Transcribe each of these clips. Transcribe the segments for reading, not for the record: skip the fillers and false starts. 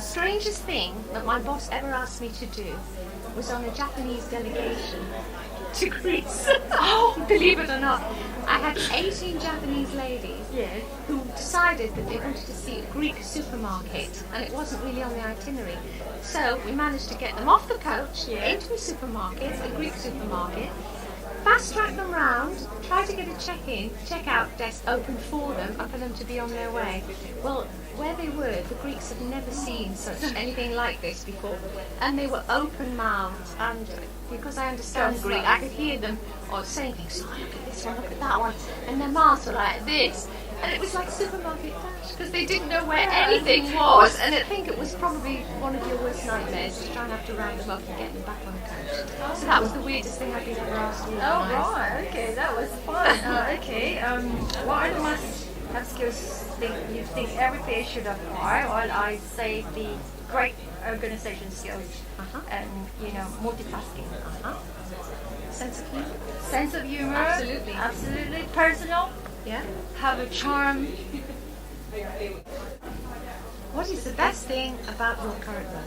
strangest thing that my boss ever asked me to do was on a Japanese delegation to Greece. Oh, believe it or not. I had 18 Japanese ladies who decided that they wanted to see a Greek supermarket, and it wasn't really on the itinerary. So we managed to get them off the coach into a supermarket, a Greek supermarket, fast-track them round, try to get a check-out desk open for them and for them to be on their way. Well, where they were, the Greeks had never seen anything like this before, and they were open-mouthed, and because I understand Greek, I could hear them saying things, oh, look at this one, look at that one, and their mouths were like this, and it was like supermarket dash, because they didn't know where anything was, and I think it was probably one of your worst nightmares to try and have to round them up and get them back on the coach. So that was the weirdest thing I've been ever asked to organise. Oh right, okay, that was fun. What are the must-have skills you think every PA should acquire? Well, I'd say the great organization skills and multitasking. Sense of humour. Sense of humor. Absolutely. Personal. Yeah. Have a charm. What is the best thing about your current role?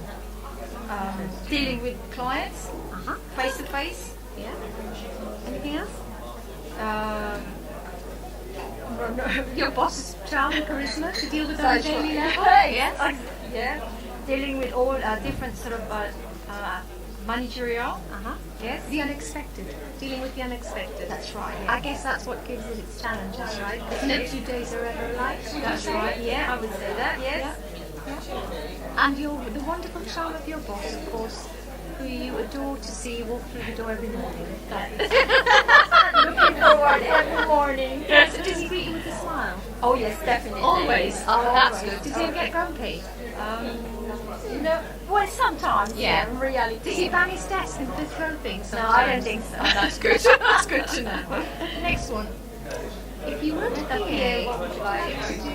Dealing with clients. Face to face. Yeah. Anything else? Your boss's charm and charisma to deal with on a daily level? Yes. Yeah. Dealing with all different sort of managerial. Yes. The unexpected. Dealing with the unexpected. That's right. I guess that's what gives it its challenges, right? Because no 2 days are ever alike. That's right. Yeah, I would say that. Yes. Yeah. And the wonderful charm of your boss, of course, who you adore to see walk through the door every morning. Looking forward every morning. Yes. Does he greet you with a smile? Oh yes, definitely. Always. Oh, that's good. Does he get grumpy? Well, sometimes. Yeah. In reality. Does he bang his desk and throw things sometimes? No, I don't think so. Oh, that's good. That's good to know. Next one. If you weren't a PA, what would you like to do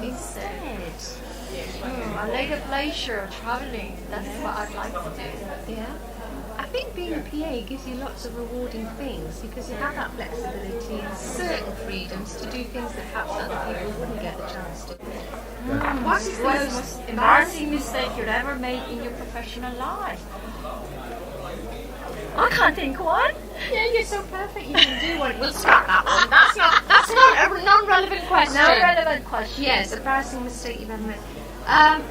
instead? A later pleasure, traveling. That's what I'd like to do. Yeah. I think being a PA gives you lots of rewarding things because you have that flexibility and certain freedoms to do things that perhaps other people wouldn't get the chance to. What is the most embarrassing mistake you've ever made in your professional life? I can't think one. Yeah, you're so perfect. You can do one. We'll scrap that one. That's not a non-relevant question. Non-relevant question. Yes, embarrassing mistake you've ever made.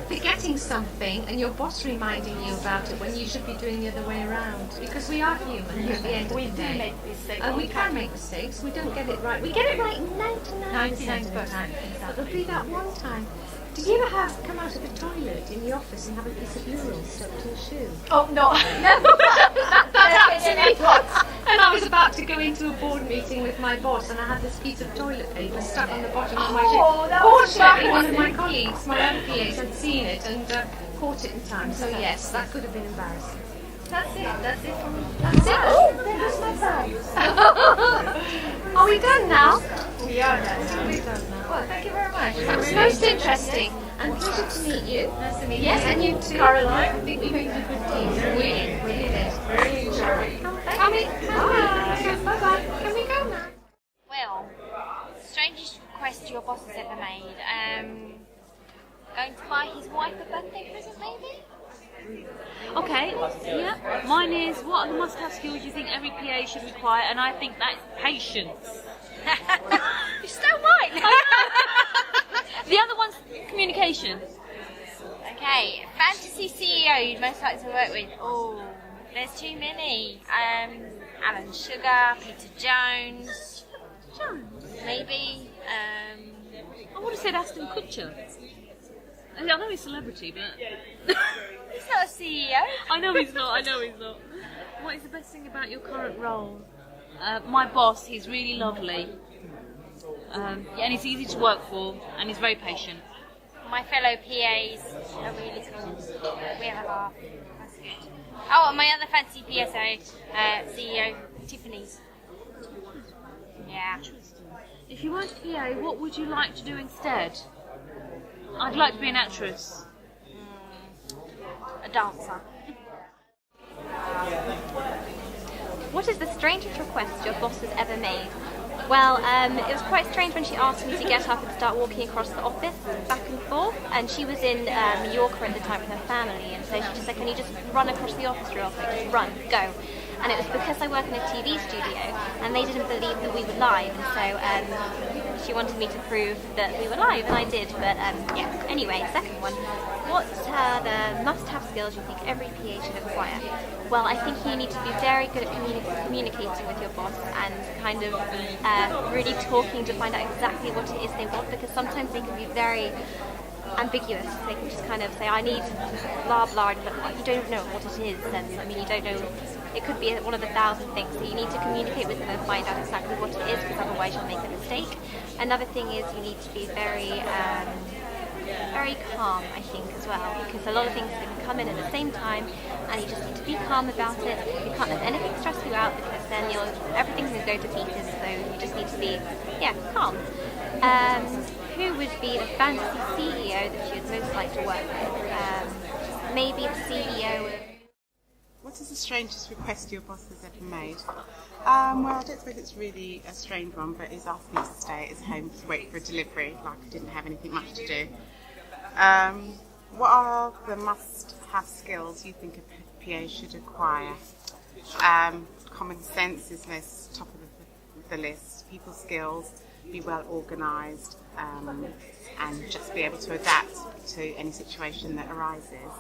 Forgetting something and your boss reminding you about it when you should be doing the other way around. Because we are human at the end of the day. We do make mistakes. And we can make mistakes. We don't get it right. We get it right 99% of the time. But there'll be that one time. Did you ever come out of the toilet in the office and have a piece of urine stuck to your shoe? Oh no. That happened to me once. And I was about to go into a board meeting with my boss and I had this piece of toilet paper stuck on the bottom of my shoe. Fortunately, one of my colleagues, my other PAs, had seen it and caught it in time. So yes, that could have been embarrassing. That's it for me. That's it. Oh, there's my bag. Are we done now? We are done. We're done now. Well, thank you very much. That was most interesting and pleasure to meet you. Nice to meet you. Yes, and you too. Caroline. I think we made a good team. We did. Very enjoying. Can we? Bye. Can we go now? Well, strangest request your boss has ever made. Going to buy his wife a birthday present, maybe? Okay, yeah. Mine is, what are the must-have skills you think every PA should require? And I think that's patience. You're so right. The other one's communication. Okay, fantasy CEO you'd most like to work with. Oh, there's too many. Alan Sugar, Peter Jones. Maybe. I would have said Aston Kutcher. I know he's a celebrity, but... He's not a CEO. I know he's not. What is the best thing about your current role? My boss, he's really lovely. And he's easy to work for, and he's very patient. My fellow PAs are really cool. We have a laugh. That's good. Oh, and my other fancy PSO, CEO, Tiffany's. Yeah. If you weren't a PA, what would you like to do instead? I'd like to be an actress. A dancer. What is the strangest request your boss has ever made? Well, it was quite strange when she asked me to get up and start walking across the office back and forth, and she was in Mallorca at the time with her family, and so she just said, can you just run across the office real quick, just run, go. And it was because I work in a TV studio, and they didn't believe that we were live, and so she wanted me to prove that we were live, and I did, but yeah. Anyway, second one, what the must-have skills you think every PA should acquire? Well, I think you need to be very good at communicating with your boss and kind of really talking to find out exactly what it is they want, because sometimes they can be very ambiguous. They can just kind of say, I need blah blah, but you don't know what it is, and I mean, you don't know, it could be one of the 1,000 things, so you need to communicate with them and find out exactly what it is, because otherwise you'll make a mistake. Another thing is you need to be very calm, I think, as well, because a lot of things can come in at the same time, and you just need to be calm about it. You can't let anything stress you out, because then everything's going to go to pieces, so you just need to be, calm. Who would be the fantasy CEO that you'd most like to work with? Maybe the CEO of... What is the strangest request your boss has ever made? Well, I don't suppose it's really a strange one, but he's asked me to stay at his home to wait for a delivery, like I didn't have anything much to do. What are the must-have skills you think a PA should acquire? Common sense is most top of the list. People skills, be well organised, and just be able to adapt to any situation that arises.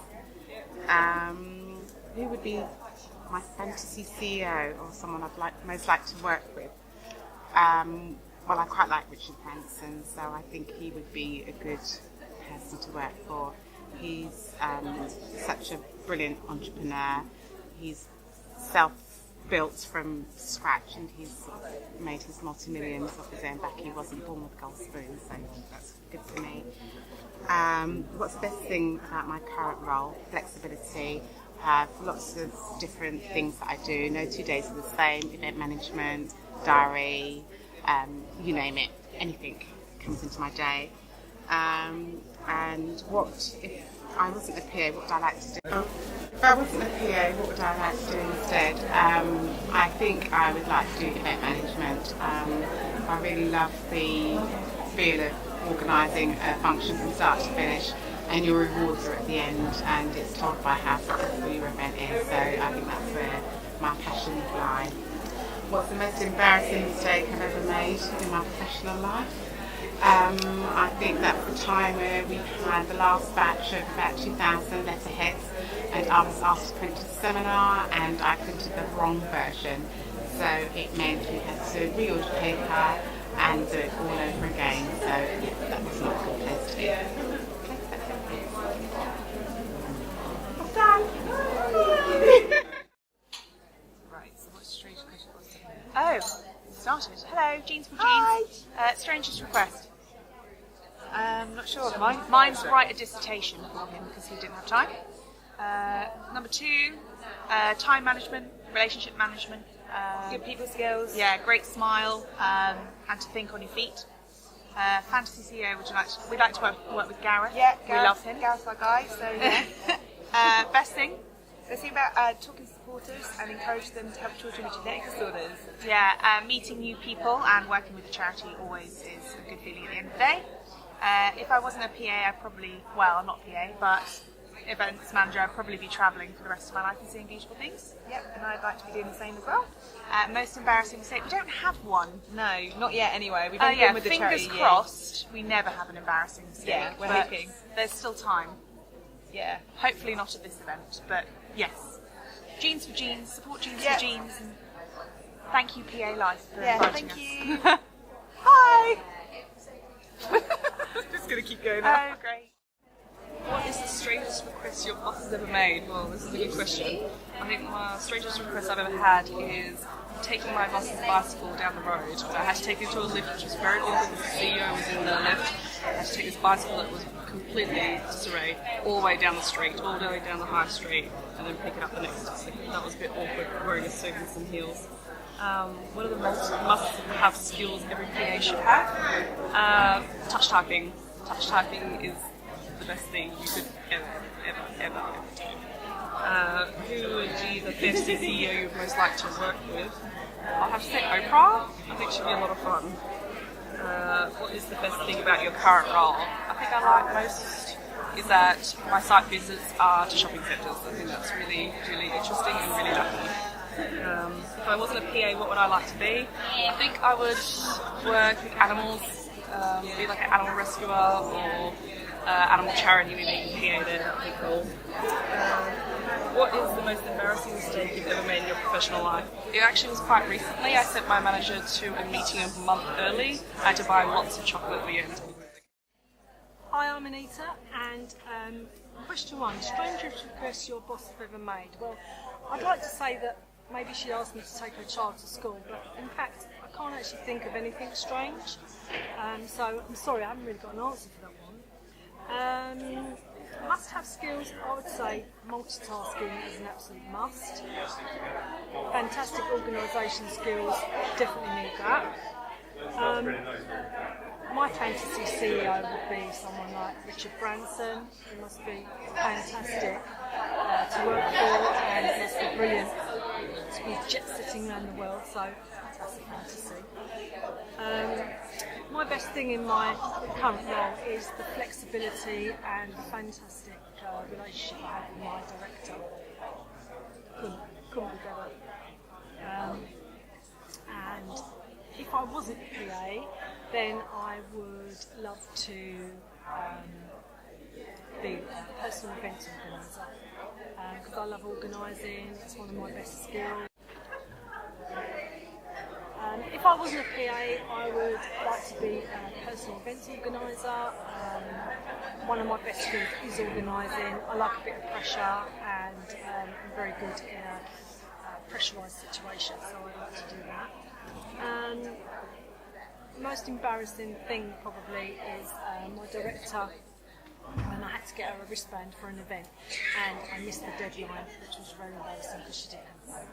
Who would be my fantasy CEO, or someone I'd most like to work with? Well, I quite like Richard Branson, so I think he would be a good person to work for. He's such a brilliant entrepreneur. He's self-built from scratch, and he's sort of made his multi-millions off his own back. He wasn't born with a gold spoon, so that's good for me. What's the best thing about my current role? Flexibility. Lots of different things that I do. No 2 days are the same. Event management, diary, you name it. Anything comes into my day. And what if I wasn't a PA? What would I like to do? If I wasn't a PA, what would I like to do instead? I think I would like to do event management. I really love the feel of organising a function from start to finish, and your rewards are at the end, and it's told by how successful your event is, so I think that's where my passion would lie. What's the most embarrassing mistake I've ever made in my professional life? I think that's the time where we had the last batch of about 2,000 letterheads, and I was asked to print a seminar, and I printed the wrong version, so it meant we had to reorder paper and do it all over again, so yeah, that was not a good place to be. I'm done. Right, so what's the strangest question? Oh, started. Hello, Jeans from Jeans. Strangest request? Not sure. Mine's write a dissertation for him because he didn't have time. Number 2, time management, relationship management. Good people skills. Yeah, great smile, and to think on your feet. Fantasy CEO, we'd like to work with Gareth. Yeah, Gareth, we love him. Gareth's our guy, so yeah. Best thing about talking to supporters and encourage them to help children with genetic disorders. Yeah, meeting new people and working with a charity always is a good feeling at the end of the day. If I wasn't a PA, I'm not PA, but events manager, I'd probably be travelling for the rest of my life and seeing beautiful things. Yep, and I'd like to be doing the same as well. Most embarrassing mistake? We don't have one. No, not yet anyway. We've only been with the charity. Fingers crossed, we never have an embarrassing mistake. Yeah, we're hoping. There's still time. Yeah. Hopefully not at this event, but yes. Jeans for Jeans, support Jeans for Jeans, and thank you PA Life for inviting us. Thank you. Hi! Just going to keep going. Oh, great. What is the strangest request your boss has ever made? Well, this is a good question. I think my strangest request I've ever had is taking my boss's bicycle down the road. I had to take it to a lift, which was very awkward because the CEO was in the lift. I had to take this bicycle that was completely disarray all the way down the street, all the way down the high street, and then pick it up the next day. That was a bit awkward, wearing a suit and some heels. What are the must-have skills every PA should have? Touch typing. Touch typing is the the best thing you could ever do? Who would be the best CEO you'd most like to work with? I'll have to say Oprah. I think she'd be a lot of fun. What is the best thing about your current role? I think I like most is that my site visits are to shopping centres. I think that's really, really interesting and really lucky. If I wasn't a PA, what would I like to be? I think I would work with animals, be like an animal rescuer or animal charity, maybe a PA there, that would be cool. What is the most embarrassing mistake you've ever made in your professional life? It actually was quite recently. I sent my manager to a meeting a month early. I had to buy lots of chocolate at the end. Hi, I'm Anita, and question one, strangest request your boss have ever made? Well, I'd like to say that maybe she asked me to take her child to school, but in fact, I can't actually think of anything strange. So I'm sorry, I haven't really got an answer for that one. Must-have skills, I would say multitasking is an absolute must. Fantastic organisation skills, definitely need that. My fantasy CEO would be someone like Richard Branson. He must be fantastic to work for, and it must be brilliant to be jet-setting around the world, so that's a fantasy. My best thing in my current role is the flexibility and the fantastic relationship I have with my director. Couldn't be better. And if I wasn't a PA, then I would love to be a personal events organiser, because I love organising. It's one of my best skills. If I wasn't a PA, I would like to be a personal events organiser. One of my best skills is organising. I like a bit of pressure, and I'm very good in a pressurised situation, so I like to do that. The most embarrassing thing probably is my director, when I had to get her a wristband for an event, and I missed the deadline, which was very embarrassing because she didn't have one.